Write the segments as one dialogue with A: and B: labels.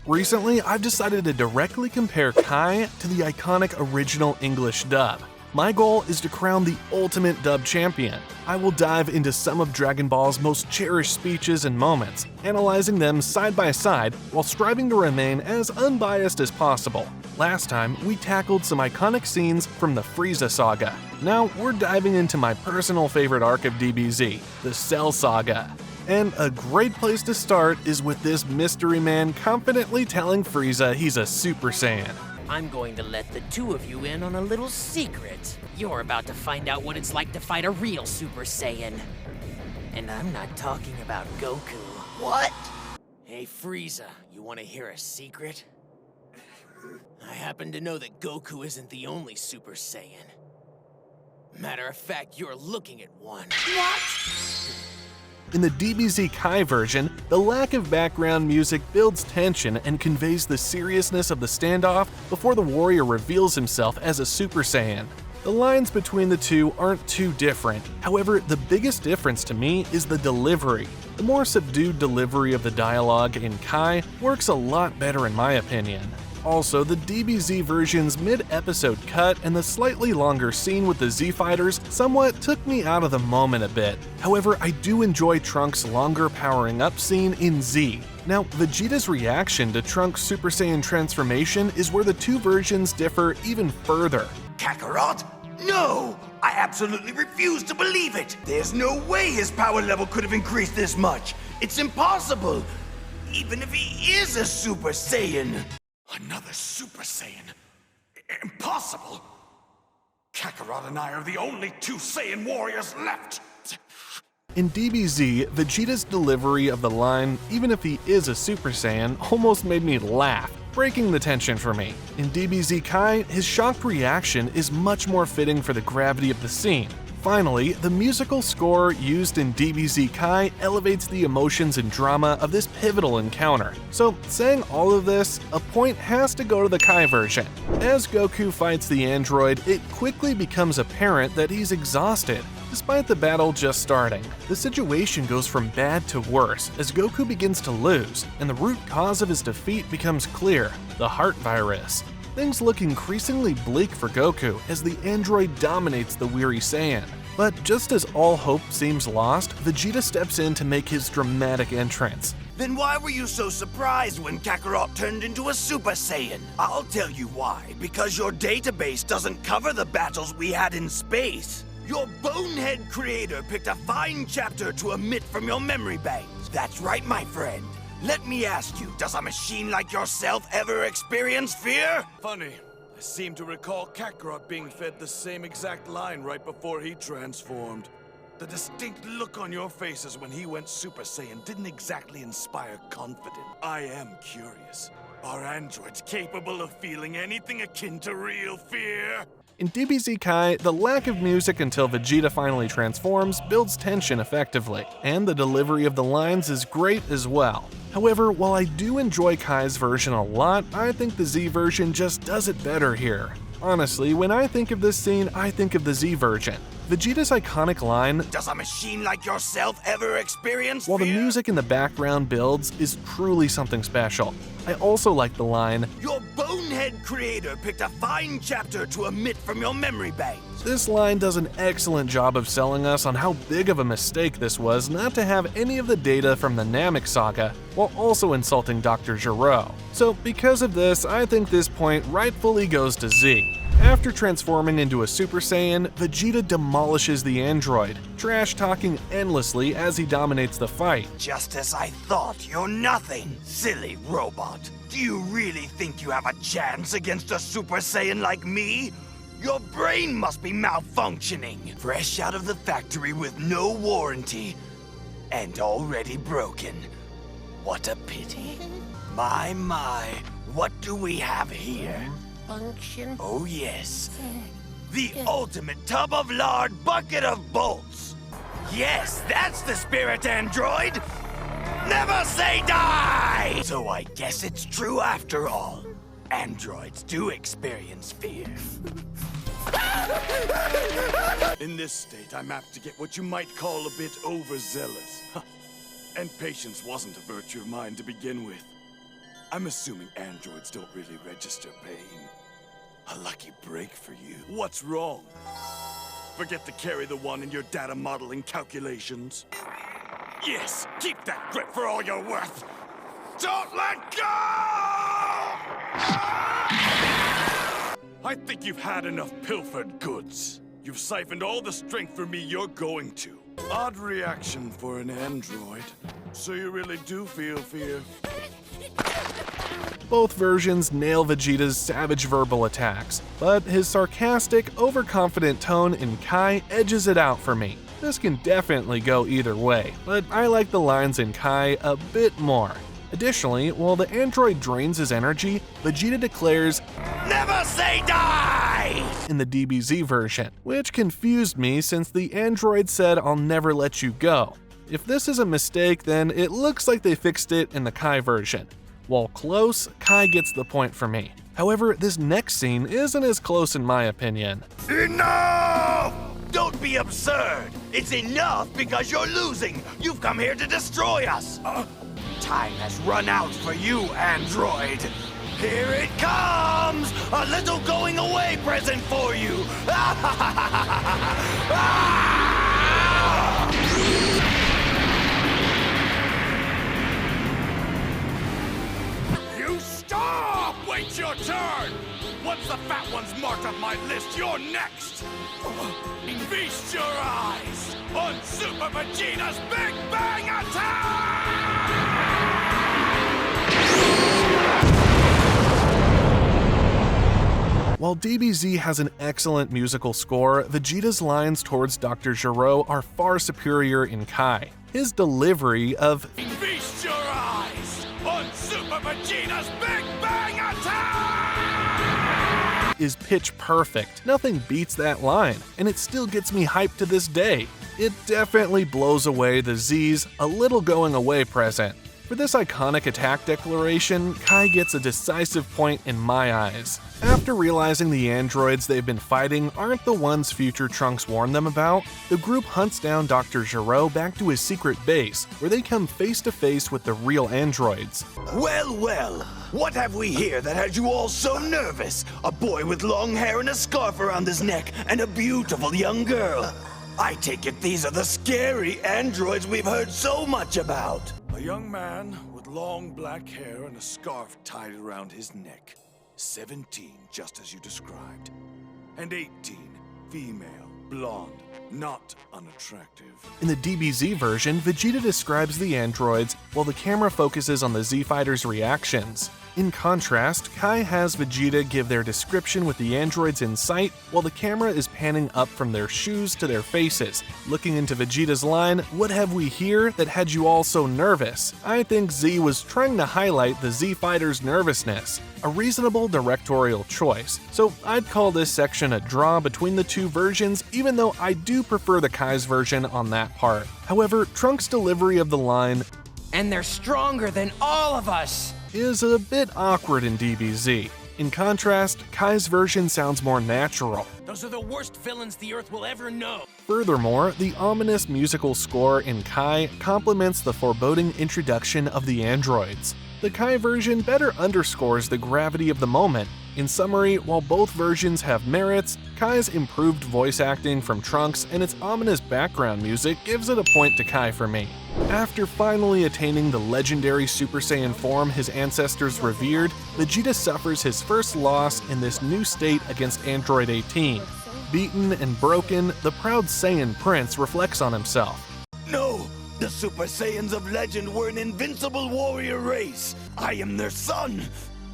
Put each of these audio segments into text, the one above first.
A: Recently, I've decided to directly compare Kai to the iconic original English dub. My goal is to crown the ultimate dub champion. I will dive into some of Dragon Ball's most cherished speeches and moments, analyzing them side by side while striving to remain as unbiased as possible. Last time, we tackled some iconic scenes from the Frieza saga. Now, we're diving into my personal favorite arc of DBZ, the Cell Saga. And a great place to start is with this mystery man confidently telling Frieza he's a Super Saiyan.
B: I'm going to let the two of you in on a little secret. You're about to find out what it's like to fight a real Super Saiyan. And I'm not talking about Goku.
C: What?
B: Hey Frieza, you want to hear a secret? I happen to know that Goku isn't the only Super Saiyan. Matter of fact, you're looking at one.
C: What?
A: In the DBZ Kai version, the lack of background music builds tension and conveys the seriousness of the standoff before the warrior reveals himself as a Super Saiyan. The lines between the two aren't too different, however, the biggest difference to me is the delivery. The more subdued delivery of the dialogue in Kai works a lot better in my opinion. Also, the DBZ version's mid-episode cut and the slightly longer scene with the Z-Fighters somewhat took me out of the moment a bit. However, I do enjoy Trunks' longer powering up scene in Z. Now, Vegeta's reaction to Trunks' Super Saiyan transformation is where the two versions differ even further.
C: Kakarot? No! I absolutely refuse to believe it! There's no way his power level could have increased this much! It's impossible! Even if he is a Super Saiyan! Another Super Saiyan? Impossible! Kakarot and I are the only two Saiyan warriors left!
A: In DBZ, Vegeta's delivery of the line, even if he is a Super Saiyan, almost made me laugh, breaking the tension for me. In DBZ Kai, his shocked reaction is much more fitting for the gravity of the scene. Finally, the musical score used in DBZ Kai elevates the emotions and drama of this pivotal encounter. So, saying all of this, a point has to go to the Kai version. As Goku fights the android, it quickly becomes apparent that he's exhausted. Despite the battle just starting, the situation goes from bad to worse as Goku begins to lose, and the root cause of his defeat becomes clear: the heart virus. Things look increasingly bleak for Goku as the android dominates the weary Saiyan. But just as all hope seems lost, Vegeta steps in to make his dramatic entrance.
C: Then why were you so surprised when Kakarot turned into a Super Saiyan? I'll tell you why. Because your database doesn't cover the battles we had in space. Your bonehead creator picked a fine chapter to omit from your memory banks. That's right, my friend. Let me ask you, does a machine like yourself ever experience fear?
D: Funny. I seem to recall Kakarot being fed the same exact line right before he transformed. The distinct look on your faces when he went Super Saiyan didn't exactly inspire confidence. I am curious. Are androids capable of feeling anything akin to real fear?
A: In DBZ Kai, the lack of music until Vegeta finally transforms builds tension effectively, and the delivery of the lines is great as well. However, while I do enjoy Kai's version a lot, I think the Z version just does it better here. Honestly, when I think of this scene, I think of the Z version. Vegeta's iconic line,
C: "Does a machine like yourself ever experience fear?"
A: while the music in the background builds, is truly something special. I also like the line,
C: "Your bonehead creator picked a fine chapter to omit from your memory banks."
A: This line does an excellent job of selling us on how big of a mistake this was not to have any of the data from the Namek saga, while also insulting Dr. Gero. So because of this, I think this point rightfully goes to Z. After transforming into a Super Saiyan, Vegeta demolishes the android, trash-talking endlessly as he dominates the fight.
C: "Just as I thought, you're nothing, silly robot. Do you really think you have a chance against a Super Saiyan like me? Your brain must be malfunctioning. Fresh out of the factory with no warranty, and already broken. What a pity. My, what do we have here?
B: Function?
C: Oh yes, the ultimate tub of lard bucket of bolts. Yes, that's the spirit android. Never say die! So I guess it's true after all. Androids do experience fear.
D: In this state, I'm apt to get what you might call a bit overzealous. And patience wasn't a virtue of mine to begin with. I'm assuming androids don't really register pain. A lucky break for you. What's wrong? Forget to carry the one in your data modeling calculations? Yes, keep that grip for all you're worth! Don't let go! I think you've had enough pilfered goods. You've siphoned all the strength from me you're going to. Odd reaction for an android. So you really do feel fear?
A: Both versions nail Vegeta's savage verbal attacks, but his sarcastic, overconfident tone in Kai edges it out for me. This can definitely go either way, but I like the lines in Kai a bit more. Additionally, while the android drains his energy, Vegeta declares,
C: Never say die!
A: In the DBZ version, which confused me since the android said I'll never let you go. If this is a mistake, then it looks like they fixed it in the Kai version. While close, Kai gets the point for me. However, this next scene isn't as close in my opinion.
C: Enough! Don't be absurd! It's enough because you're losing! You've come here to destroy us! Time has run out for you, android! Here it comes! A little going away present for you!
D: You stop! Wait your turn! Once the fat one's marked off my list, you're next! Feast your eyes on Super Vegeta's Big Bang Attack!
A: While DBZ has an excellent musical score, Vegeta's lines towards Dr. Gero are far superior in Kai. His delivery of
D: Feast your eyes on Super Vegeta's Big Bang Attack!
A: is pitch perfect. Nothing beats that line, and it still gets me hyped to this day. It definitely blows away the Z's a little going away present. For this iconic attack declaration, Kai gets a decisive point in my eyes. After realizing the androids they've been fighting aren't the ones future Trunks warned them about, the group hunts down Dr. Gero back to his secret base, where they come face to face with the real androids.
C: Well, well, what have we here that has you all so nervous? A boy with long hair and a scarf around his neck, and a beautiful young girl. I take it these are the scary androids we've heard so much about.
D: A young man with long black hair and a scarf tied around his neck. 17, just as you described. And 18, female, blonde, not unattractive.
A: In the DBZ version, Vegeta describes the androids while the camera focuses on the Z-Fighters' reactions. In contrast, Kai has Vegeta give their description with the androids in sight while the camera is panning up from their shoes to their faces. Looking into Vegeta's line, "What have we here that had you all so nervous?" I think Z was trying to highlight the Z-Fighters' nervousness. A reasonable directorial choice, so I'd call this section a draw between the two versions, even though I do prefer the Kai's version on that part. However, Trunks' delivery of the line,
B: And they're stronger than all of us!
A: is a bit awkward in DBZ. In contrast, Kai's version sounds more natural.
B: Those are the worst villains the Earth will ever know!
A: Furthermore, the ominous musical score in Kai complements the foreboding introduction of the androids. The Kai version better underscores the gravity of the moment. In summary, while both versions have merits, Kai's improved voice acting from Trunks and its ominous background music gives it a point to Kai for me. After finally attaining the legendary Super Saiyan form his ancestors revered, Vegeta suffers his first loss in this new state against Android 18. Beaten and broken, the proud Saiyan prince reflects on himself.
C: No! The Super Saiyans of legend were an invincible warrior race. I am their son.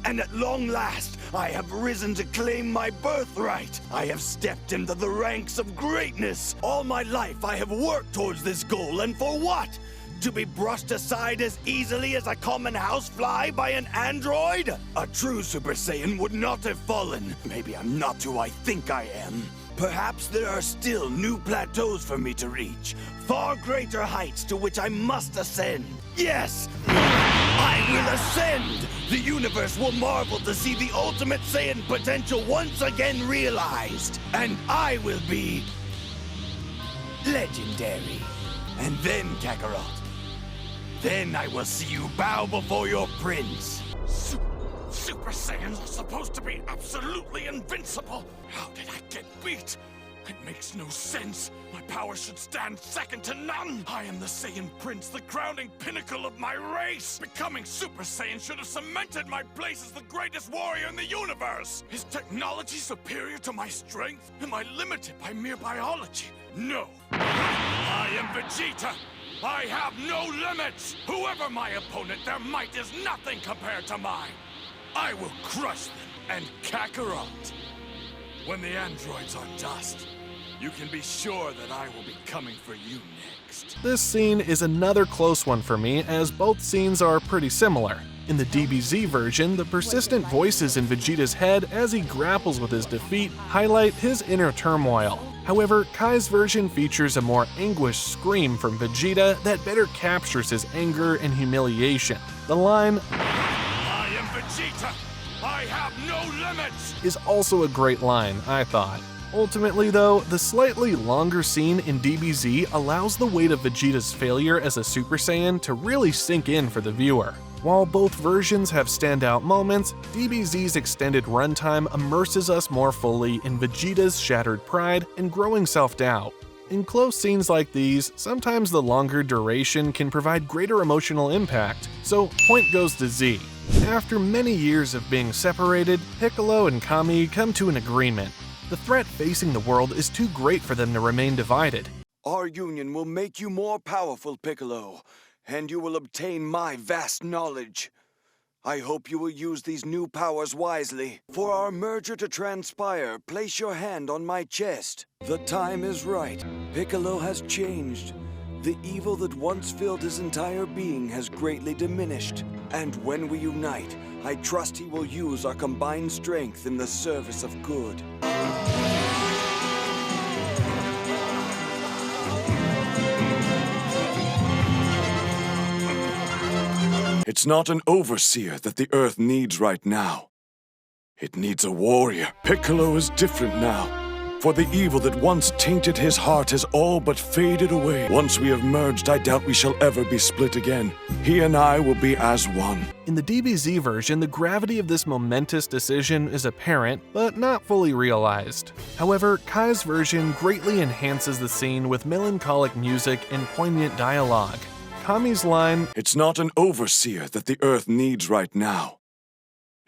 C: And at long last, I have risen to claim my birthright. I have stepped into the ranks of greatness. All my life, I have worked towards this goal, and for what? To be brushed aside as easily as a common housefly by an android? A true Super Saiyan would not have fallen. Maybe I'm not who I think I am. Perhaps there are still new plateaus for me to reach. Far greater heights to which I must ascend. Yes! I will ascend! The universe will marvel to see the ultimate Saiyan potential once again realized. And I will be... legendary. And then, Kakarot, Then I will see you bow before your prince.
D: Super Saiyans are supposed to be absolutely invincible. How did I get beat? It makes no sense. My power should stand second to none. I am the Saiyan Prince, the crowning pinnacle of my race. Becoming Super Saiyan should have cemented my place as the greatest warrior in the universe. Is technology superior to my strength? Am I limited by mere biology? No. I am Vegeta. I have no limits. Whoever my opponent, their might is nothing compared to mine. I will crush them and Kakarot. When the androids are dust, you can be sure that I will be coming for you next.
A: This scene is another close one for me, as both scenes are pretty similar. In the DBZ version, the persistent voices in Vegeta's head as he grapples with his defeat highlight his inner turmoil. However, Kai's version features a more anguished scream from Vegeta that better captures his anger and humiliation. The line,
D: I am Vegeta. I have no limits,
A: is also a great line, I thought. Ultimately though, the slightly longer scene in DBZ allows the weight of Vegeta's failure as a Super Saiyan to really sink in for the viewer. While both versions have standout moments, DBZ's extended runtime immerses us more fully in Vegeta's shattered pride and growing self-doubt. In close scenes like these, sometimes the longer duration can provide greater emotional impact, so point goes to Z. After many years of being separated, Piccolo and Kami come to an agreement. The threat facing the world is too great for them to remain divided.
C: Our union will make you more powerful, Piccolo, and you will obtain my vast knowledge. I hope you will use these new powers wisely. For our merger to transpire, place your hand on my chest. The time is right. Piccolo has changed. The evil that once filled his entire being has greatly diminished. And when we unite, I trust he will use our combined strength in the service of good.
D: It's not an overseer that the Earth needs right now. It needs a warrior. Piccolo is different now. For the evil that once tainted his heart has all but faded away. Once we have merged, I doubt we shall ever be split again. He and I will be as one.
A: In the DBZ version, the gravity of this momentous decision is apparent, but not fully realized. However, Kai's version greatly enhances the scene with melancholic music and poignant dialogue. Kami's line,
D: "It's not an overseer that the Earth needs right now.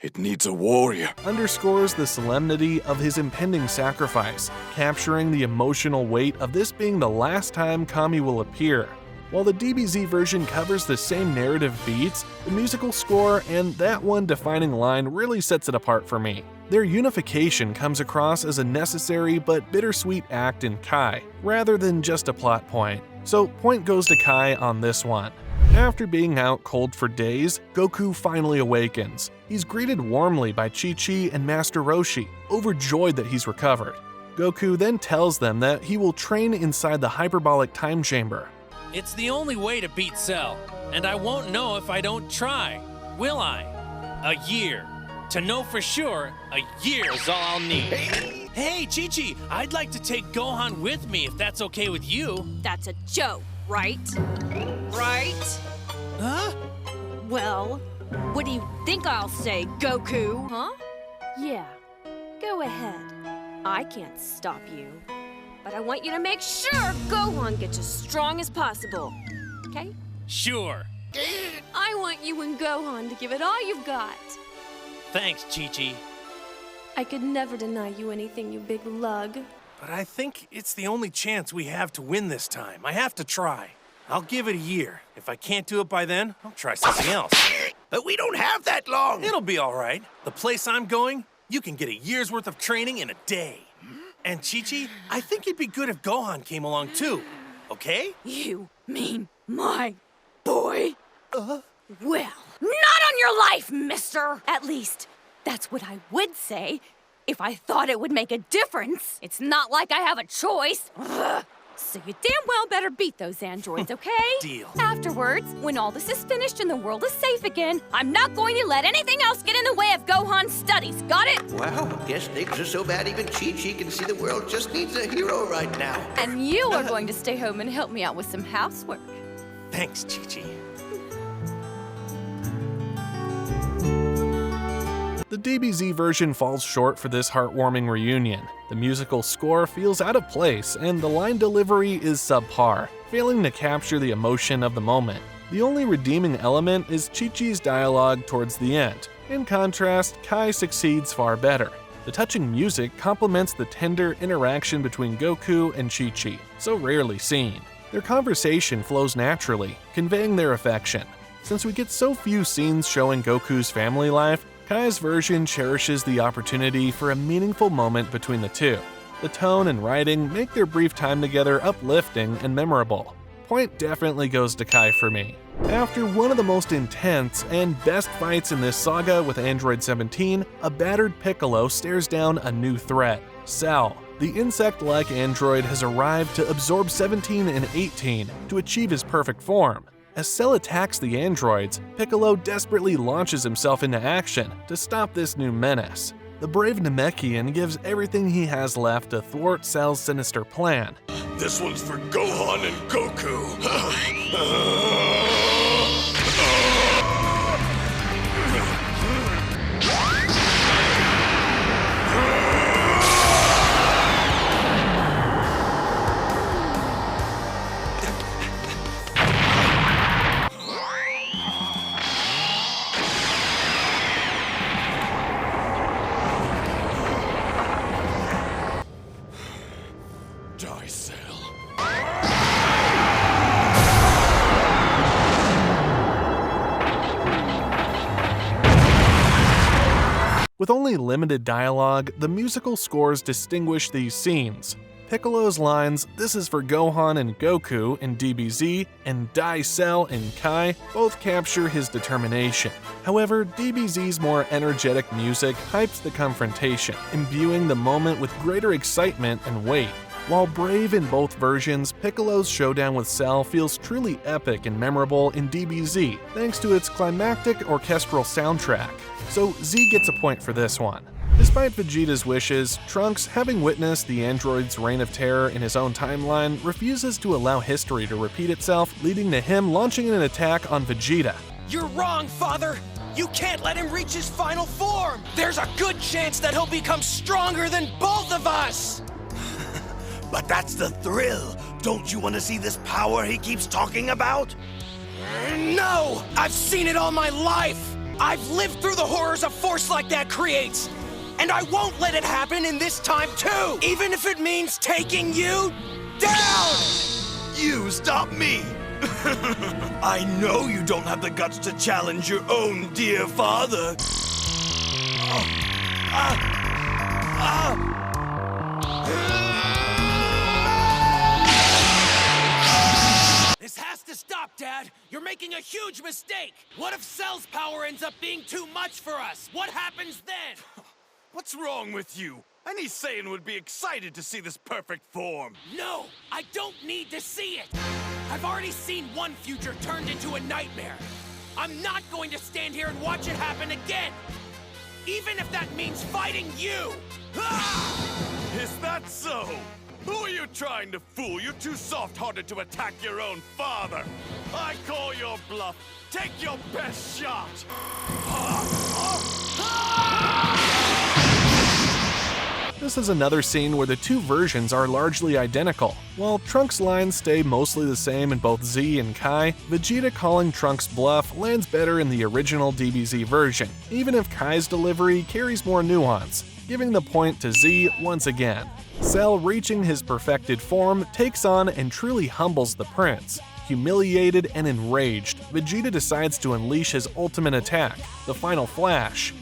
D: It needs a warrior,"
A: underscores the solemnity of his impending sacrifice, capturing the emotional weight of this being the last time Kami will appear. While the DBZ version covers the same narrative beats, the musical score and that one defining line really sets it apart for me. Their unification comes across as a necessary but bittersweet act in Kai, rather than just a plot point. So point goes to Kai on this one. After being out cold for days, Goku finally awakens. He's greeted warmly by Chi-chi and Master Roshi, overjoyed that he's recovered. Goku then tells them that he will train inside the hyperbolic time chamber.
E: It's the only way to beat Cell, and I won't know if I don't try, will I? A year. To know for sure, a year is all I'll need. Hey, Chi-chi, I'd like to take Gohan with me if that's okay with you.
F: That's a joke, right? Right?
E: Huh?
F: Well, what do you think I'll say, Goku? Huh? Yeah, go ahead. I can't stop you. But I want you to make sure Gohan gets as strong as possible. Okay?
E: Sure.
F: I want you and Gohan to give it all you've got.
E: Thanks, Chi-chi.
F: I could never deny you anything, you big lug.
E: But I think it's the only chance we have to win this time. I have to try. I'll give it a year. If I can't do it by then, I'll try something else.
B: But we don't have that long!
E: It'll be all right. The place I'm going, you can get a year's worth of training in a day. And Chi-chi, I think it'd be good if Gohan came along too. Okay?
F: You mean my boy? Well, not on your life, mister! At least, that's what I would say if I thought it would make a difference. It's not like I have a choice. Ugh. So you damn well better beat those androids, okay?
E: Deal.
F: Afterwards, when all this is finished and the world is safe again, I'm not going to let anything else get in the way of Gohan's studies. Got it?
B: Wow, guess things are so bad even Chi-chi can see the world just needs a hero right now.
F: And you are going to stay home and help me out with some housework.
E: Thanks, Chi-chi.
A: The DBZ version falls short for this heartwarming reunion. The musical score feels out of place, and the line delivery is subpar, failing to capture the emotion of the moment. The only redeeming element is Chi-Chi's dialogue towards the end. In contrast, Kai succeeds far better. The touching music complements the tender interaction between Goku and Chi-Chi, so rarely seen. Their conversation flows naturally, conveying their affection. Since we get so few scenes showing Goku's family life, Kai's version cherishes the opportunity for a meaningful moment between the two. The tone and writing make their brief time together uplifting and memorable. Point definitely goes to Kai for me. After one of the most intense and best fights in this saga with Android 17, a battered Piccolo stares down a new threat, Cell. The insect-like android has arrived to absorb 17 and 18 to achieve his perfect form. As Cell attacks the androids, Piccolo desperately launches himself into action to stop this new menace. The brave Namekian gives everything he has left to thwart Cell's sinister plan.
D: This one's for Gohan and Goku. Die, Cell.
A: With only limited dialogue, the musical scores distinguish these scenes. Piccolo's lines, "This is for Gohan and Goku" in DBZ, and "Die Cell" in Kai both capture his determination. However, DBZ's more energetic music hypes the confrontation, imbuing the moment with greater excitement and weight. While brave in both versions, Piccolo's showdown with Cell feels truly epic and memorable in DBZ, thanks to its climactic orchestral soundtrack. So Z gets a point for this one. Despite Vegeta's wishes, Trunks, having witnessed the android's reign of terror in his own timeline, refuses to allow history to repeat itself, leading to him launching an attack on Vegeta.
B: You're wrong, Father! You can't let him reach his final form! There's a good chance that he'll become stronger than both of us!
C: But that's the thrill. Don't you want to see this power he keeps talking about?
B: No! I've seen it all my life! I've lived through the horrors a force like that creates! And I won't let it happen in this time too! Even if it means taking you down!
C: You stop me! I know you don't have the guts to challenge your own dear father.
B: This has to stop, Dad! You're making a huge mistake! What if Cell's power ends up being too much for us? What happens then?
D: What's wrong with you? Any Saiyan would be excited to see this perfect form.
B: No! I don't need to see it! I've already seen one future turned into a nightmare. I'm not going to stand here and watch it happen again! Even if that means fighting you! Ah!
D: Is that so? Who are you trying to fool? You're too soft-hearted to attack your own father. I call your bluff. Take your best shot.
A: This is another scene where the two versions are largely identical. While Trunks' lines stay mostly the same in both Z and Kai, Vegeta calling Trunks' bluff lands better in the original DBZ version, even if Kai's delivery carries more nuance, giving the point to Z once again. Cell, reaching his perfected form, takes on and truly humbles the prince. Humiliated and enraged, Vegeta decides to unleash his ultimate attack, the Final Flash.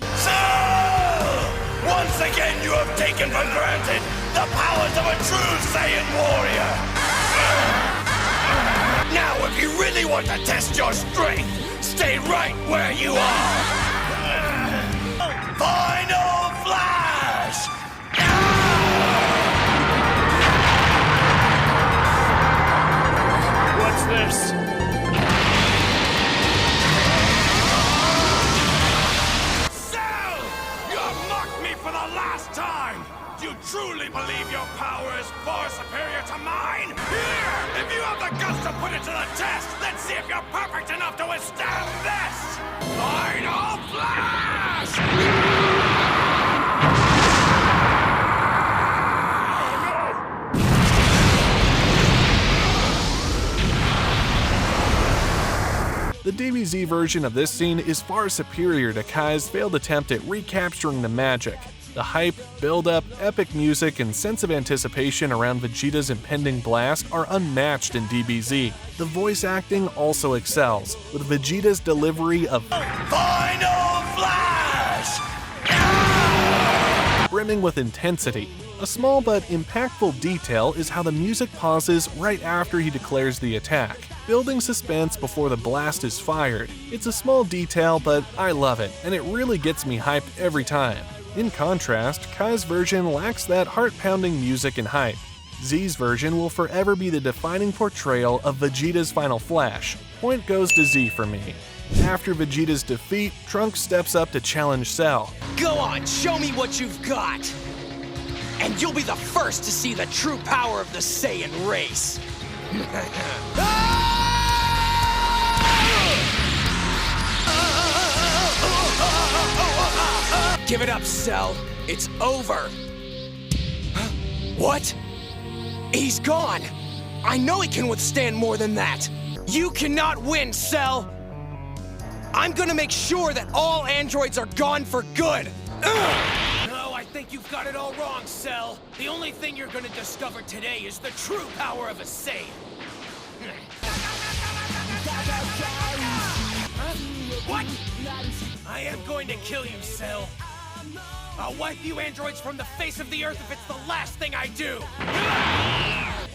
C: Once again, you have taken for granted the powers of a true Saiyan warrior! Now, if you really want to test your strength, stay right where you are! Final Flash!
E: What's this?
D: Truly believe your power is far superior to mine? Here! If you have the guts to put it to the test, let's see if you're perfect enough to withstand this! Final Flash!
A: DBZ version of this scene is far superior to Kai's failed attempt at recapturing the magic. The hype, build-up, epic music, and sense of anticipation around Vegeta's impending blast are unmatched in DBZ. The voice acting also excels, with Vegeta's delivery of
C: Final Flash!
A: brimming with intensity. A small but impactful detail is how the music pauses right after he declares the attack, building suspense before the blast is fired. It's a small detail, but I love it, and it really gets me hyped every time. In contrast, Kai's version lacks that heart-pounding music and hype. Z's version will forever be the defining portrayal of Vegeta's final flash. Point goes to Z for me. After Vegeta's defeat, Trunks steps up to challenge Cell.
B: Go on, show me what you've got! And you'll be the first to see the true power of the Saiyan race! Give it up, Cell. It's over. Huh? What? He's gone. I know he can withstand more than that. You cannot win, Cell. I'm gonna make sure that all androids are gone for good. No, I think you've got it all wrong, Cell. The only thing you're gonna discover today is the true power of a Saiyan. Huh? What? I am going to kill you, Cell. I'll wipe you androids from the face of the earth if it's the last thing I do!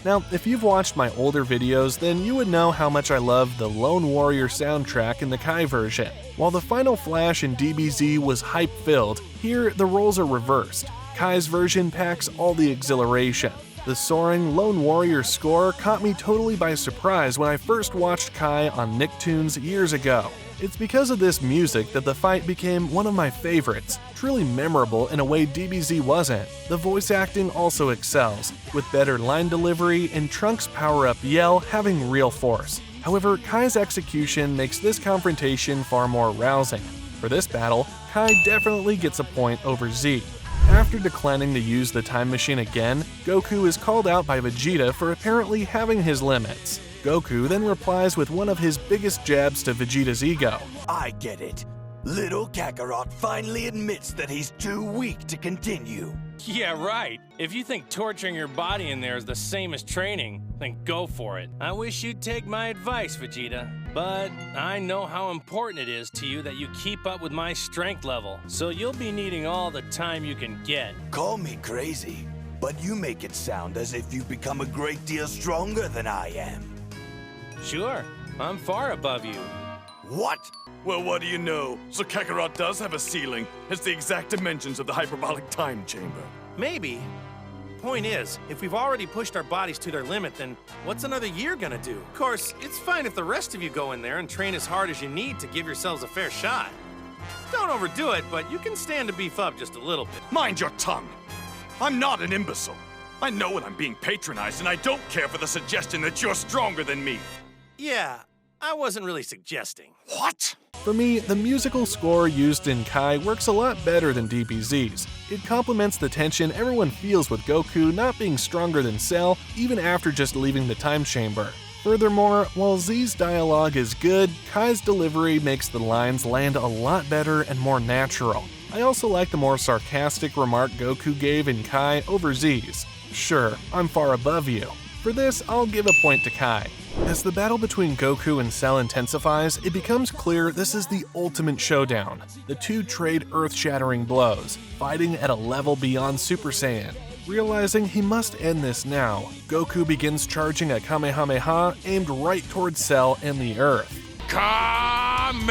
A: Now, if you've watched my older videos, then you would know how much I love the Lone Warrior soundtrack in the Kai version. While the final flash in DBZ was hype-filled, here the roles are reversed. Kai's version packs all the exhilaration. The soaring Lone Warrior score caught me totally by surprise when I first watched Kai on Nicktoons years ago. It's because of this music that the fight became one of my favorites, truly memorable in a way DBZ wasn't. The voice acting also excels, with better line delivery and Trunks' power-up yell having real force. However, Kai's execution makes this confrontation far more rousing. For this battle, Kai definitely gets a point over Z. After declining to use the time machine again, Goku is called out by Vegeta for apparently having his limits. Goku then replies with one of his biggest jabs to Vegeta's ego.
C: I get it. Little Kakarot finally admits that he's too weak to continue.
E: Yeah, right. If you think torturing your body in there is the same as training, then go for it. I wish you'd take my advice, Vegeta. But I know how important it is to you that you keep up with my strength level, so you'll be needing all the time you can get.
C: Call me crazy, but you make it sound as if you've become a great deal stronger than I am.
E: Sure, I'm far above you.
C: What?
D: Well, what do you know? So Kakarot does have a ceiling. It's the exact dimensions of the hyperbolic time chamber.
G: Maybe. Point is, if we've already pushed our bodies to their limit, then what's another year gonna do? Of course, it's fine if the rest of you go in there and train as hard as you need to give yourselves a fair shot. Don't overdo it, but you can stand to beef up just a little bit.
D: Mind your tongue. I'm not an imbecile. I know when I'm being patronized, and I don't care for the suggestion that you're stronger than me.
G: Yeah, I wasn't really suggesting.
D: What?
A: For me, the musical score used in Kai works a lot better than DBZ's. It complements the tension everyone feels with Goku not being stronger than Cell even after just leaving the time chamber. Furthermore, while Z's dialogue is good, Kai's delivery makes the lines land a lot better and more natural. I also like the more sarcastic remark Goku gave in Kai over Z's. Sure, I'm far above you. For this, I'll give a point to Kai. As the battle between Goku and Cell intensifies, it becomes clear this is the ultimate showdown. The two trade earth-shattering blows, fighting at a level beyond Super Saiyan. Realizing he must end this now, Goku begins charging a Kamehameha aimed right towards Cell and the Earth.
D: Kame!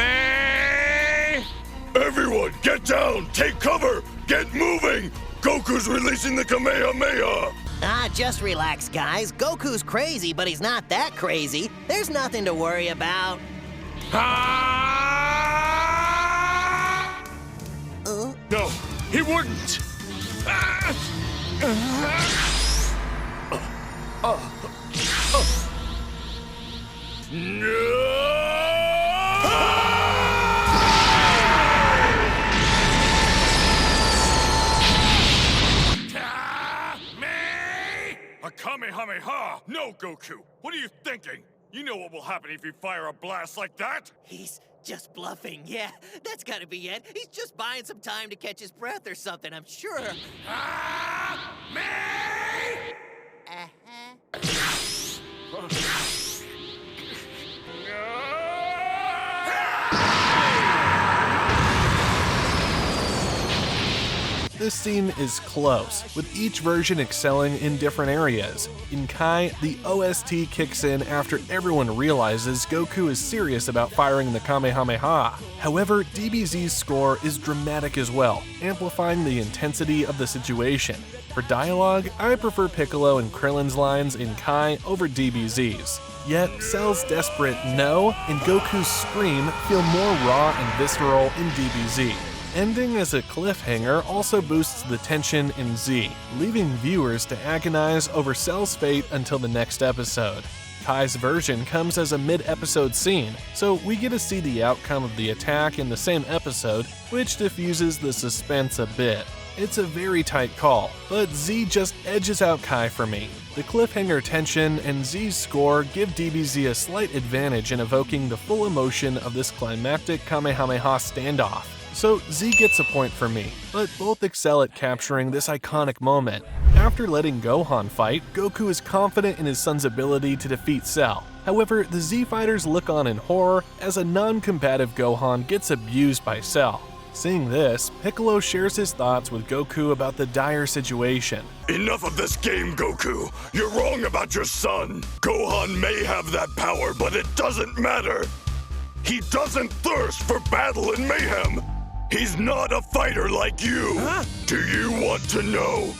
D: Everyone, get down! Take cover! Get moving! Goku's releasing the Kamehameha!
H: Ah, just relax, guys. Goku's crazy, but he's not that crazy. There's nothing to worry about.
D: No, he wouldn't! A Kamehameha! No, Goku! What are you thinking? You know what will happen if you fire a blast like that?
H: He's just bluffing, yeah. That's gotta be it. He's just buying some time to catch his breath or something, I'm sure.
D: Ah! Me!
A: This scene is close, with each version excelling in different areas. In Kai, the OST kicks in after everyone realizes Goku is serious about firing the Kamehameha. However, DBZ's score is dramatic as well, amplifying the intensity of the situation. For dialogue, I prefer Piccolo and Krillin's lines in Kai over DBZ's. Yet, Cell's desperate "no" and Goku's scream feel more raw and visceral in DBZ. Ending as a cliffhanger also boosts the tension in Z, leaving viewers to agonize over Cell's fate until the next episode. Kai's version comes as a mid-episode scene, so we get to see the outcome of the attack in the same episode, which diffuses the suspense a bit. It's a very tight call, but Z just edges out Kai for me. The cliffhanger tension and Z's score give DBZ a slight advantage in evoking the full emotion of this climactic Kamehameha standoff. So Z gets a point for me, but both excel at capturing this iconic moment. After letting Gohan fight, Goku is confident in his son's ability to defeat Cell. However, the Z fighters look on in horror as a non-combative Gohan gets abused by Cell. Seeing this, Piccolo shares his thoughts with Goku about the dire situation.
D: Enough of this game, Goku! You're wrong about your son! Gohan may have that power, but it doesn't matter! He doesn't thirst for battle and mayhem! He's not a fighter like you! Huh? Do you want to know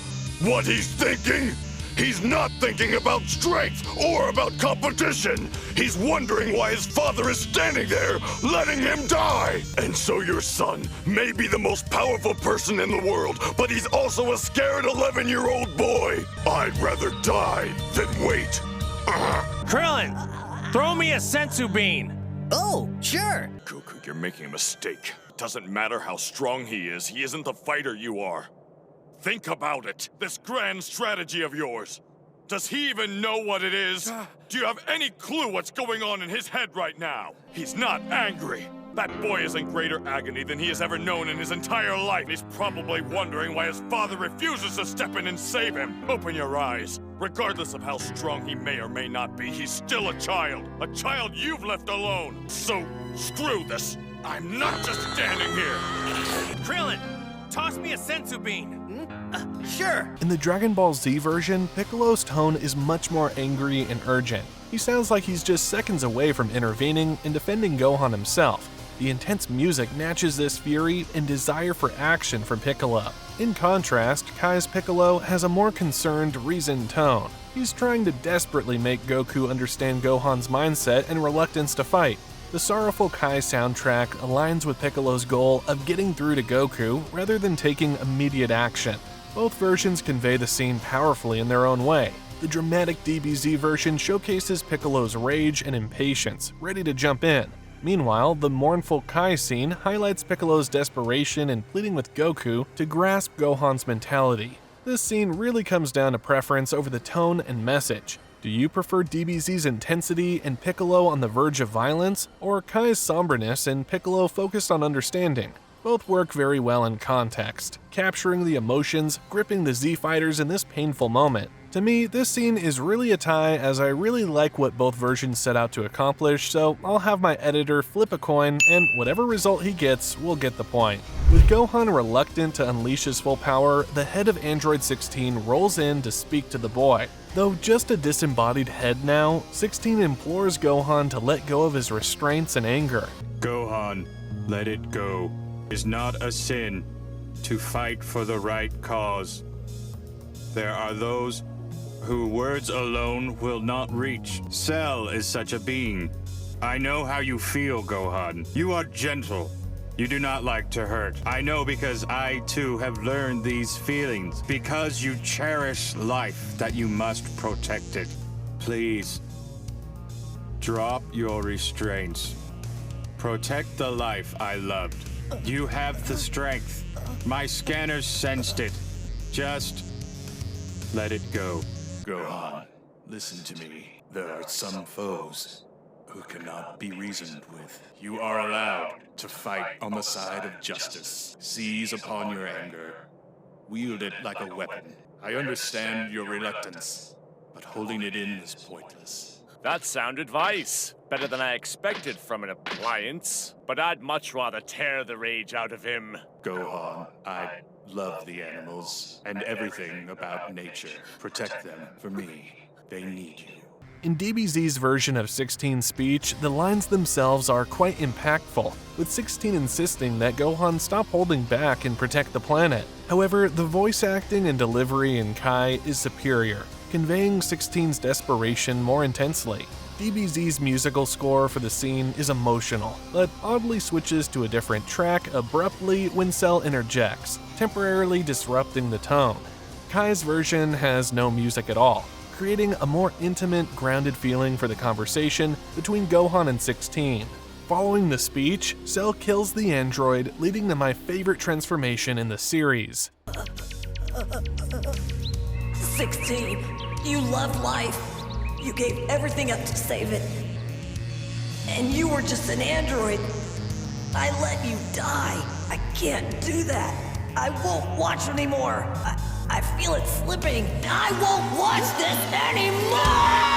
D: what he's thinking? He's not thinking about strength or about competition. He's wondering why his father is standing there, letting him die. And so your son may be the most powerful person in the world, but he's also a scared 11-year-old boy. I'd rather die than wait.
E: Krillin, throw me a sensu bean.
H: Oh, sure.
D: Goku, you're making a mistake. It doesn't matter how strong he isn't the fighter you are. Think about it, this grand strategy of yours. Does he even know what it is? Do you have any clue what's going on in his head right now? He's not angry. That boy is in greater agony than he has ever known in his entire life. He's probably wondering why his father refuses to step in and save him. Open your eyes. Regardless of how strong he may or may not be, he's still a child you've left alone. So, screw this. I'm not just standing here.
E: Krillin, toss me a sensu bean.
H: Sure.
A: In the Dragon Ball Z version, Piccolo's tone is much more angry and urgent. He sounds like he's just seconds away from intervening and defending Gohan himself. The intense music matches this fury and desire for action from Piccolo. In contrast, Kai's Piccolo has a more concerned, reasoned tone. He's trying to desperately make Goku understand Gohan's mindset and reluctance to fight. The sorrowful Kai soundtrack aligns with Piccolo's goal of getting through to Goku rather than taking immediate action. Both versions convey the scene powerfully in their own way. The dramatic DBZ version showcases Piccolo's rage and impatience, ready to jump in. Meanwhile, the mournful Kai scene highlights Piccolo's desperation and pleading with Goku to grasp Gohan's mentality. This scene really comes down to preference over the tone and message. Do you prefer DBZ's intensity and Piccolo on the verge of violence, or Kai's somberness and Piccolo focused on understanding? Both work very well in context, capturing the emotions, gripping the Z fighters in this painful moment. To me, this scene is really a tie as I really like what both versions set out to accomplish, so I'll have my editor flip a coin and whatever result he gets will get the point. With Gohan reluctant to unleash his full power, the head of Android 16 rolls in to speak to the boy. Though just a disembodied head now, 16 implores Gohan to let go of his restraints and anger.
I: Gohan, let it go. It is not a sin to fight for the right cause. There are those who words alone will not reach. Cell is such a being. I know how you feel, Gohan. You are gentle. You do not like to hurt. I know because I too have learned these feelings. Because you cherish life, that you must protect it. Please, drop your restraints. Protect the life I loved. You have the strength. My scanners sensed it. Just let it go.
D: Gohan, Listen to me. There are some foes who cannot be reasoned with. You are allowed to fight on the side of justice. Seize upon your anger. Wield it like a weapon. I understand your reluctance, but holding it in is pointless.
J: That's sound advice. Better than I expected from an appliance. But I'd much rather tear the rage out of him.
D: Gohan, I love the animals and everything about nature. Protect them for me. They need you.
A: In DBZ's version of 16's speech, the lines themselves are quite impactful, with 16 insisting that Gohan stop holding back and protect the planet. However, the voice acting and delivery in Kai is superior, conveying 16's desperation more intensely. DBZ's musical score for the scene is emotional, but oddly switches to a different track abruptly when Cell interjects, temporarily disrupting the tone. Kai's version has no music at all, creating a more intimate, grounded feeling for the conversation between Gohan and 16. Following the speech, Cell kills the android, leading to my favorite transformation in the series.
K: 16, you loved life. You gave everything up to save it. And you were just an android. I let you die. I can't do that. I won't watch anymore. I feel it slipping. I won't watch this anymore!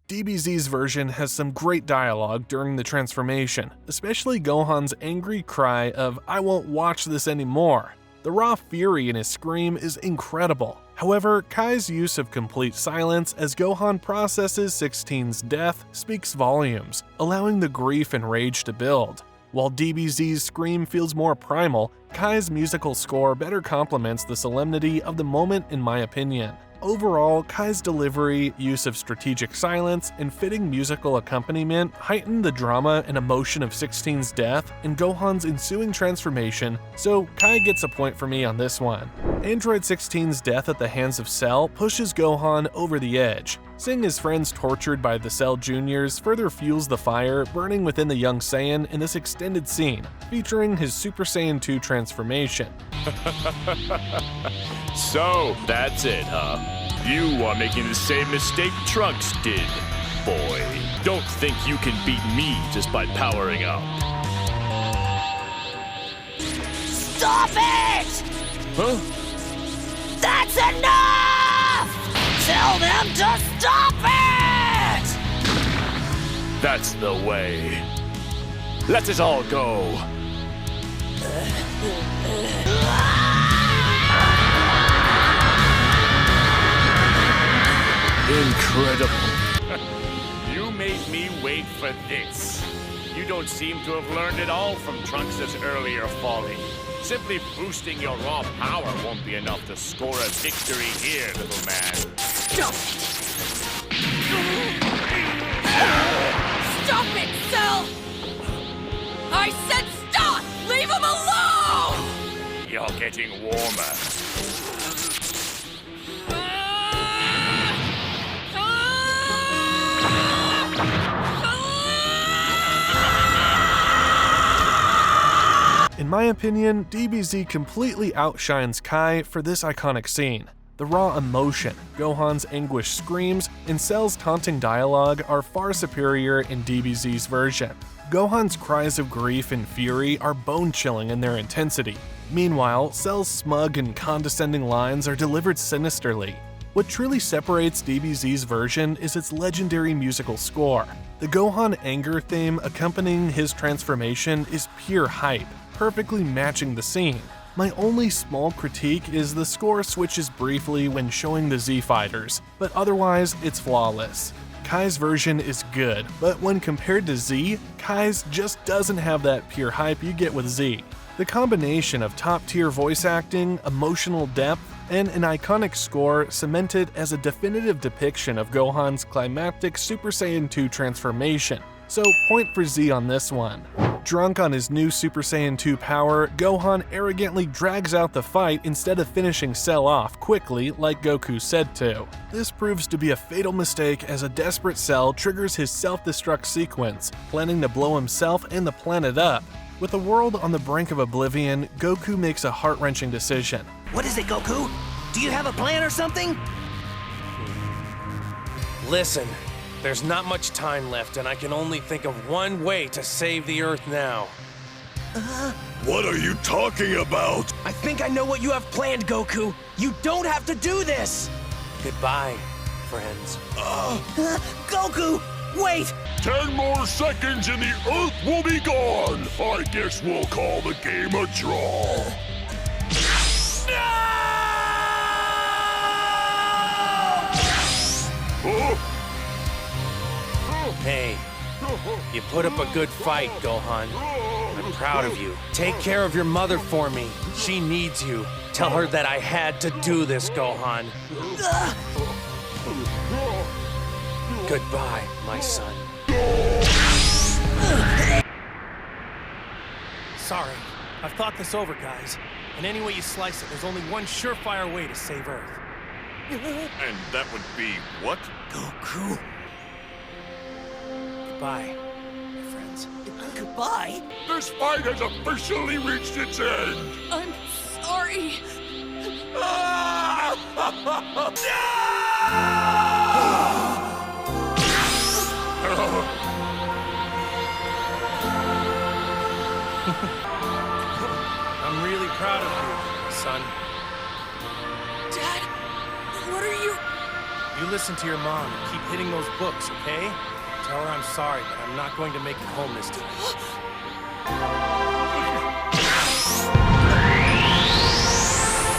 A: DBZ's version has some great dialogue during the transformation, especially Gohan's angry cry of "I won't watch this anymore." The raw fury in his scream is incredible. However, Kai's use of complete silence as Gohan processes 16's death speaks volumes, allowing the grief and rage to build. While DBZ's scream feels more primal, Kai's musical score better complements the solemnity of the moment in my opinion. Overall, Kai's delivery, use of strategic silence, and fitting musical accompaniment heighten the drama and emotion of 16's death and Gohan's ensuing transformation, so Kai gets a point for me on this one. Android 16's death at the hands of Cell pushes Gohan over the edge. Seeing his friends tortured by the Cell Juniors further fuels the fire burning within the young Saiyan in this extended scene, featuring his Super Saiyan 2 transformation.
J: So, that's it, huh? You are making the same mistake Trunks did, boy. Don't think you can beat me just by powering up.
K: Stop it!
J: Huh?
K: That's enough! Tell them to stop it!
J: That's the way. Let it all go. Incredible. You made me wait for this. You don't seem to have learned it all from Trunks' earlier folly. Simply boosting your raw power won't be enough to score a victory here, little man.
F: Stop! Stop it, Cell! I said stop! Leave him alone!
J: You're getting warmer.
A: In my opinion, DBZ completely outshines Kai for this iconic scene. The raw emotion, Gohan's anguished screams, and Cell's taunting dialogue are far superior in DBZ's version. Gohan's cries of grief and fury are bone-chilling in their intensity. Meanwhile, Cell's smug and condescending lines are delivered sinisterly. What truly separates DBZ's version is its legendary musical score. The Gohan anger theme accompanying his transformation is pure hype, perfectly matching the scene. My only small critique is the score switches briefly when showing the Z fighters, but otherwise it's flawless. Kai's version is good, but when compared to Z, Kai's just doesn't have that pure hype you get with Z. The combination of top-tier voice acting, emotional depth, and an iconic score cemented as a definitive depiction of Gohan's climactic Super Saiyan 2 transformation. So point for Z on this one. Drunk on his new Super Saiyan 2 power, Gohan arrogantly drags out the fight instead of finishing Cell off quickly like Goku said to. This proves to be a fatal mistake as a desperate Cell triggers his self-destruct sequence, planning to blow himself and the planet up. With the world on the brink of oblivion, Goku makes a heart-wrenching decision.
H: What is it, Goku? Do you have a plan or something?
E: Listen, there's not much time left, and I can only think of one way to save the Earth now.
D: What are you talking about?
B: I think I know what you have planned, Goku. You don't have to do this!
E: Goodbye, friends.
H: Goku, wait!
D: 10 more seconds and the Earth will be gone. I guess we'll call the game a draw.
E: Hey, you put up a good fight, Gohan. I'm proud of you. Take care of your mother for me. She needs you. Tell her that I had to do this, Gohan. Goodbye, my son. Sorry, I've thought this over, guys. And any way you slice it, there's only one surefire way to save Earth.
D: And that would be what?
H: Goku.
E: Goodbye, my friends.
H: Goodbye?
D: This fight has officially reached its end.
F: I'm sorry.
E: I'm really proud of you, son.
F: Dad, what are you...
E: You listen to your mom and keep hitting those books, okay? Tell her I'm sorry, but I'm not going to make it home this time.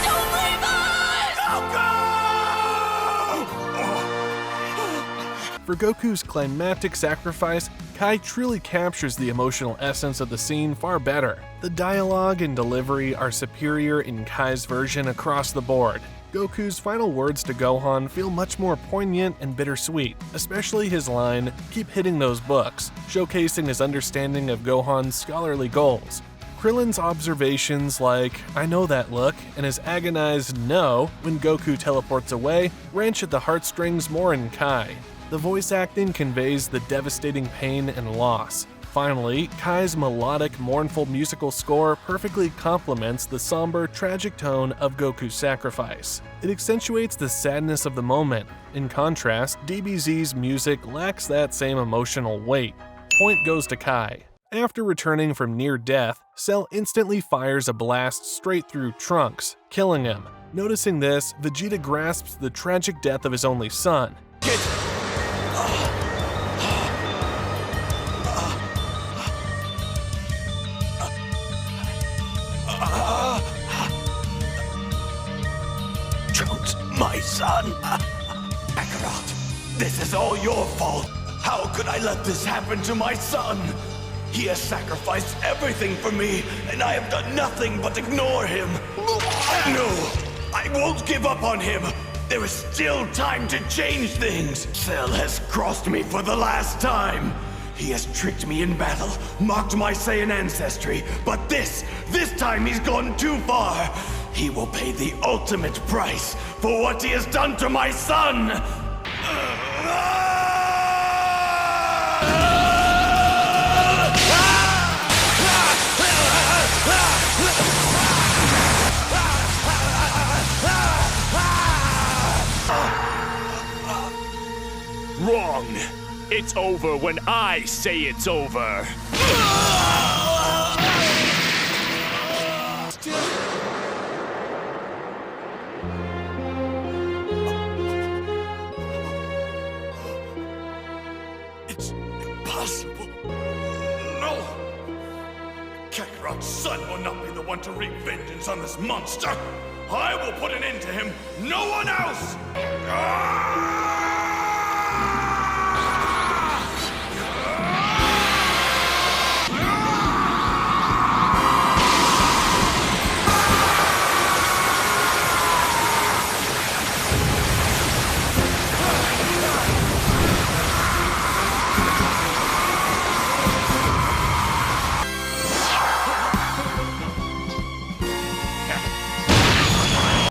F: Don't leave us!
A: For Goku's climactic sacrifice, Kai truly captures the emotional essence of the scene far better. The dialogue and delivery are superior in Kai's version across the board. Goku's final words to Gohan feel much more poignant and bittersweet, especially his line, "Keep hitting those books," showcasing his understanding of Gohan's scholarly goals. Krillin's observations like, "I know that look," and his agonized "no" when Goku teleports away wrench at the heartstrings more in Kai. The voice acting conveys the devastating pain and loss. Finally, Kai's melodic, mournful musical score perfectly complements the somber, tragic tone of Goku's sacrifice. It accentuates the sadness of the moment. In contrast, DBZ's music lacks that same emotional weight. Point goes to Kai. After returning from near death, Cell instantly fires a blast straight through Trunks, killing him. Noticing this, Vegeta grasps the tragic death of his only son.
C: Trunks, my son. Kakarot, this is all your fault. How could I let this happen to my son? He has sacrificed everything for me, and I have done nothing but ignore him. No, I won't give up on him. There is still time to change things. Cell has crossed me for the last time. He has tricked me in battle, mocked my Saiyan ancestry, but this time he's gone too far. He will pay the ultimate price for what he has done to my son.
J: Wrong. It's over when I say it's over.
D: It's impossible. No! Kakarot's son will not be the one to wreak vengeance on this monster. I will put an end to him. No one else!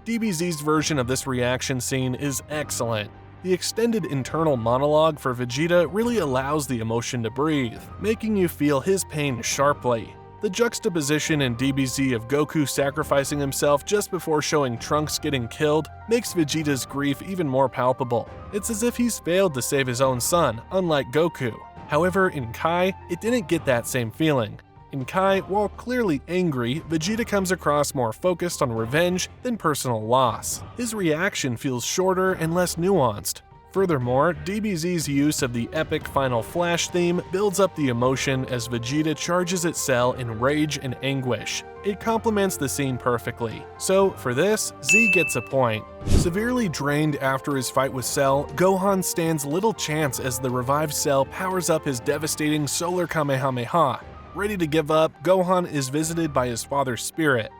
A: DBZ's version of this reaction scene is excellent. The extended internal monologue for Vegeta really allows the emotion to breathe, making you feel his pain sharply. The juxtaposition in DBZ of Goku sacrificing himself just before showing Trunks getting killed makes Vegeta's grief even more palpable. It's as if he's failed to save his own son, unlike Goku. However, in Kai, it didn't get that same feeling. In Kai, while clearly angry, Vegeta comes across more focused on revenge than personal loss. His reaction feels shorter and less nuanced. Furthermore, DBZ's use of the epic Final Flash theme builds up the emotion as Vegeta charges at Cell in rage and anguish. It complements the scene perfectly. So, for this, Z gets a point. Severely drained after his fight with Cell, Gohan stands little chance as the revived Cell powers up his devastating Solar Kamehameha. Ready to give up, Gohan is visited by his father's spirit.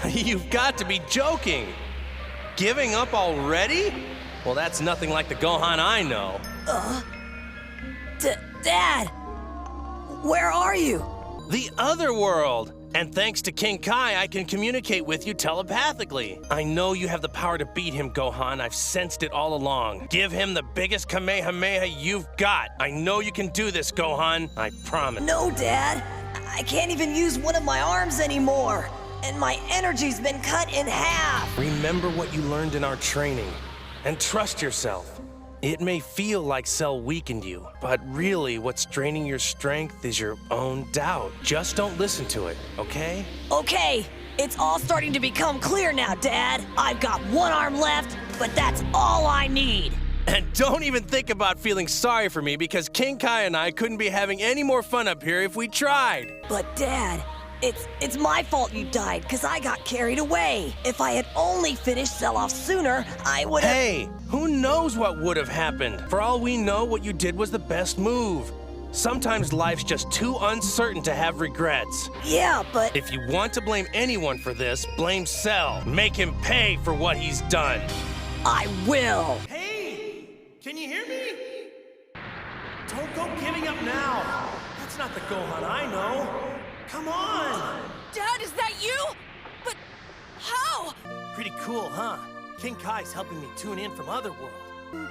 E: You've got to be joking! Giving up already? Well, that's nothing like the Gohan I know.
K: Dad! Where are you?
E: The other world! And thanks to King Kai, I can communicate with you telepathically. I know you have the power to beat him, Gohan. I've sensed it all along. Give him the biggest Kamehameha you've got. I know you can do this, Gohan. I promise.
K: No, Dad. I can't even use one of my arms anymore. And my energy's been cut in half.
E: Remember what you learned in our training. And trust yourself. It may feel like Cell weakened you, but really what's draining your strength is your own doubt. Just don't listen to it, okay?
K: Okay, it's all starting to become clear now, Dad. I've got one arm left, but that's all I need.
E: And don't even think about feeling sorry for me because King Kai and I couldn't be having any more fun up here if we tried.
K: But Dad, it's my fault you died, because I got carried away. If I had only finished Cell off sooner, I would have—
E: Hey, who knows what would have happened? For all we know, what you did was the best move. Sometimes life's just too uncertain to have regrets.
K: Yeah, but—
E: If you want to blame anyone for this, blame Cell. Make him pay for what he's done.
K: I will.
G: Hey! Can you hear me? Don't go giving up now. That's not the Gohan I know. Come on!
F: Dad, is that you? But how?
G: Pretty cool, huh? King Kai's helping me tune in from Otherworld.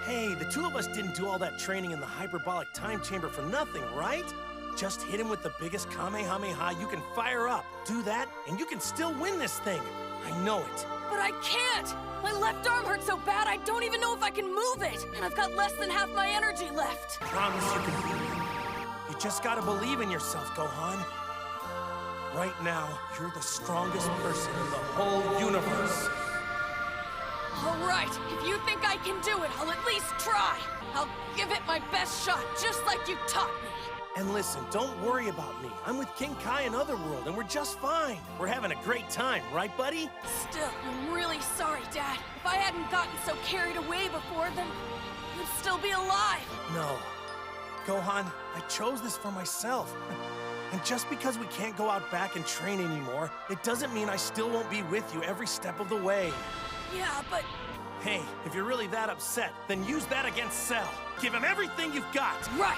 G: Hey, the two of us didn't do all that training in the hyperbolic time chamber for nothing, right? Just hit him with the biggest Kamehameha you can fire up. Do that, and you can still win this thing. I know it.
F: But I can't! My left arm hurts so bad I don't even know if I can move it! And I've got less than half my energy left!
G: Promise you can beat him. You just gotta believe in yourself, Gohan. Right now, you're the strongest person in the whole universe.
F: All right, if you think I can do it, I'll at least try. I'll give it my best shot, just like you taught me.
G: And listen, don't worry about me. I'm with King Kai in Otherworld, and we're just fine. We're having a great time, right, buddy?
F: Still, I'm really sorry, Dad. If I hadn't gotten so carried away before, then you'd still be alive.
G: No. Gohan, I chose this for myself. And just because we can't go out back and train anymore, it doesn't mean I still won't be with you every step of the way.
F: Yeah, but...
G: Hey, if you're really that upset, then use that against Cell. Give him everything you've got.
F: Right.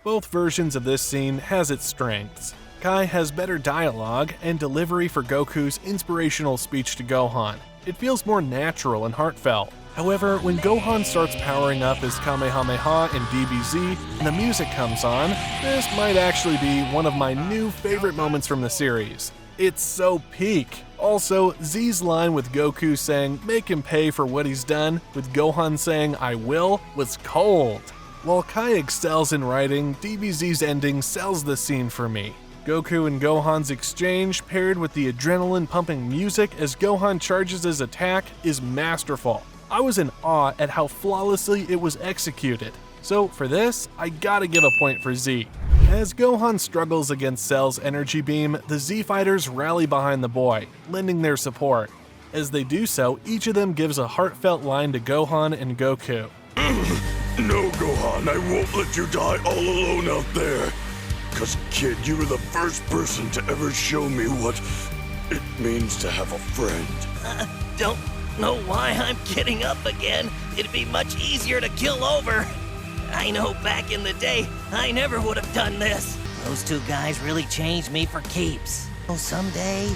A: Both versions of this scene has its strengths. Kai has better dialogue and delivery for Goku's inspirational speech to Gohan. It feels more natural and heartfelt. However, when Gohan starts powering up his Kamehameha in DBZ and the music comes on, this might actually be one of my new favorite moments from the series. It's so peak. Also, Z's line with Goku saying, "Make him pay for what he's done," with Gohan saying, "I will," was cold. While Kai excels in writing, DBZ's ending sells the scene for me. Goku and Gohan's exchange, paired with the adrenaline-pumping music as Gohan charges his attack, is masterful. I was in awe at how flawlessly it was executed. So for this, I gotta give a point for Z. As Gohan struggles against Cell's energy beam, the Z fighters rally behind the boy, lending their support. As they do so, each of them gives a heartfelt line to Gohan and Goku.
D: No, Gohan, I won't let you die all alone out there. 'Cause, kid, you were the first person to ever show me what it means to have a friend.
H: Don't know why I'm getting up again. It'd be much easier to kill over. I know back in the day, I never would have done this. Those two guys really changed me for keeps. Oh, someday,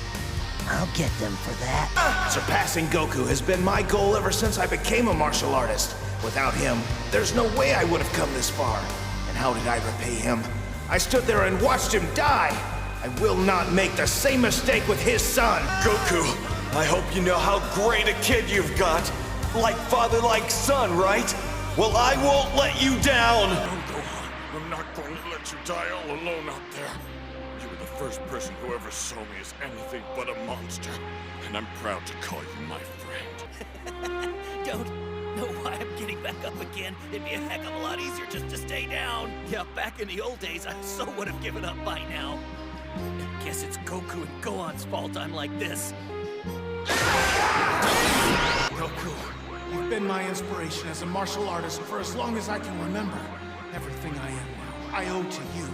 H: I'll get them for that.
L: Surpassing Goku has been my goal ever since I became a martial artist. Without him, there's no way I would have come this far. And how did I repay him? I stood there and watched him die. I will not make the same mistake with his son.
C: Goku, I hope you know how great a kid you've got. Like father, like son, right? Well, I won't let you down.
D: No, Gohan, I'm not going to let you die all alone out there. You were the first person who ever saw me as anything but a monster. And I'm proud to call you my friend.
B: Don't know why I'm getting back up again. It'd be a heck of a lot easier just to stay down. Yeah, back in the old days, I so would have given up by now. I guess it's Goku and Gohan's fault I'm like this.
M: Goku, you've been my inspiration as a martial artist for as long as I can remember. Everything I am now, I owe to you.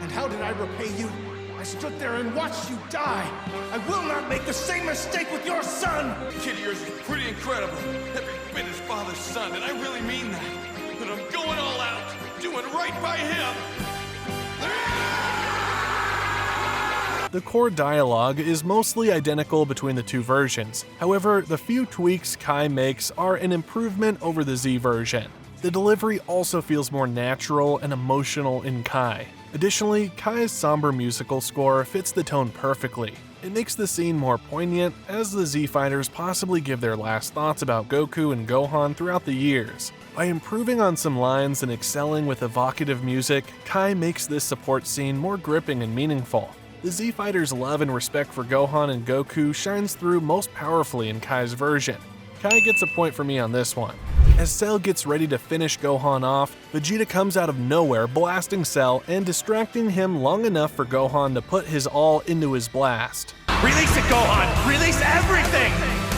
M: And how did I repay you? I stood there and watched you die. I will not make the same mistake with your son!
D: Kid of yours is pretty incredible. Every bit his father's son, and I really mean that. But I'm going all out, doing right by him.
A: The core dialogue is mostly identical between the two versions. However, the few tweaks Kai makes are an improvement over the Z version. The delivery also feels more natural and emotional in Kai. Additionally, Kai's somber musical score fits the tone perfectly. It makes the scene more poignant as the Z fighters possibly give their last thoughts about Goku and Gohan throughout the years. By improving on some lines and excelling with evocative music, Kai makes this support scene more gripping and meaningful. The Z fighters' love and respect for Gohan and Goku shines through most powerfully in Kai's version. Kai gets a point for me on this one. As Cell gets ready to finish Gohan off, Vegeta comes out of nowhere blasting Cell and distracting him long enough for Gohan to put his all into his blast.
G: Release it, Gohan! Release everything!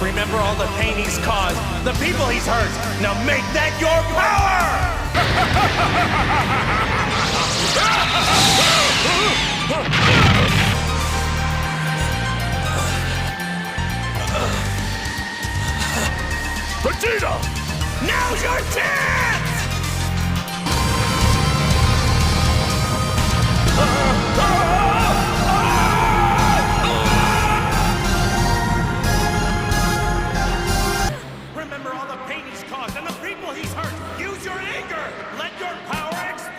G: Remember all the pain he's caused, the people he's hurt. Now make that your power!
D: Vegeta!
G: Now's your chance! Remember all the pain he's caused and the people he's hurt. Use your anger. Let your power explode.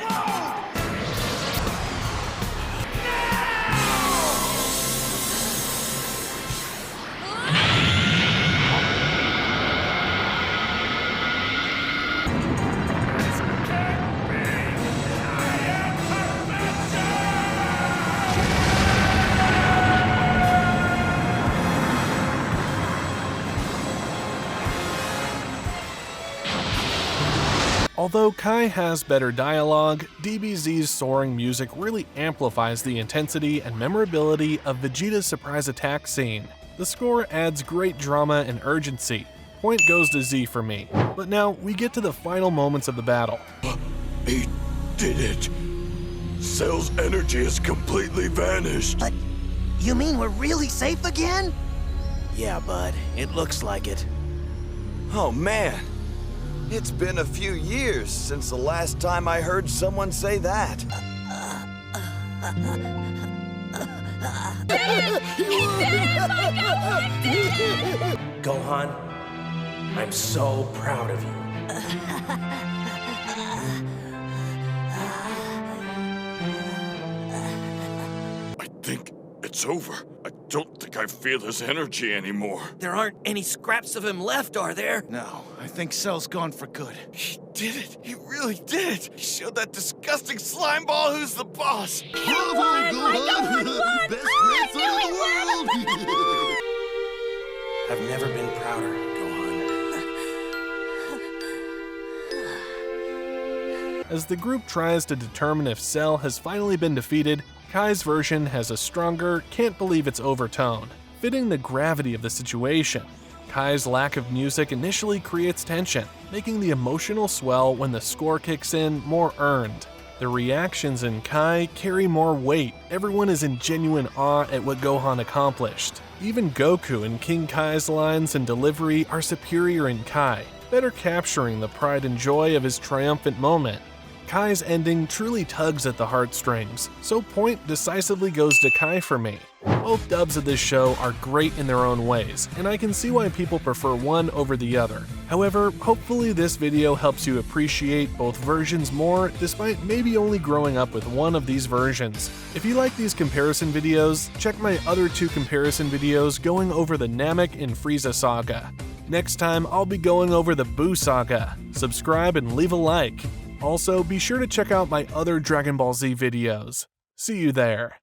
A: Although Kai has better dialogue, DBZ's soaring music really amplifies the intensity and memorability of Vegeta's surprise attack scene. The score adds great drama and urgency. Point goes to Z for me. But now we get to the final moments of the battle.
D: He did it. Cell's energy has completely vanished.
H: But you mean we're really safe again?
L: Yeah, bud, it looks like it.
C: Oh, man. It's been a few years since the last time I heard someone say that.
L: Gohan, I'm so proud of you.
D: I think it's over. I don't think I feel his energy anymore.
B: There aren't any scraps of him left, are there?
M: No, I think Cell's gone for good.
D: He did it. He really did it. He showed that disgusting slime ball who's the boss.
L: I've never been prouder, Gohan.
A: As the group tries to determine if Cell has finally been defeated, Kai's version has a stronger, can't believe it's over tone, fitting the gravity of the situation. Kai's lack of music initially creates tension, making the emotional swell when the score kicks in more earned. The reactions in Kai carry more weight. Everyone is in genuine awe at what Gohan accomplished. Even Goku and King Kai's lines and delivery are superior in Kai, better capturing the pride and joy of his triumphant moment. Kai's ending truly tugs at the heartstrings, so point decisively goes to Kai for me. Both dubs of this show are great in their own ways, and I can see why people prefer one over the other. However, hopefully this video helps you appreciate both versions more, despite maybe only growing up with one of these versions. If you like these comparison videos, check my other 2 comparison videos going over the Namek and Frieza saga. Next time, I'll be going over the Buu saga. Subscribe and leave a like. Also, be sure to check out my other Dragon Ball Z videos. See you there.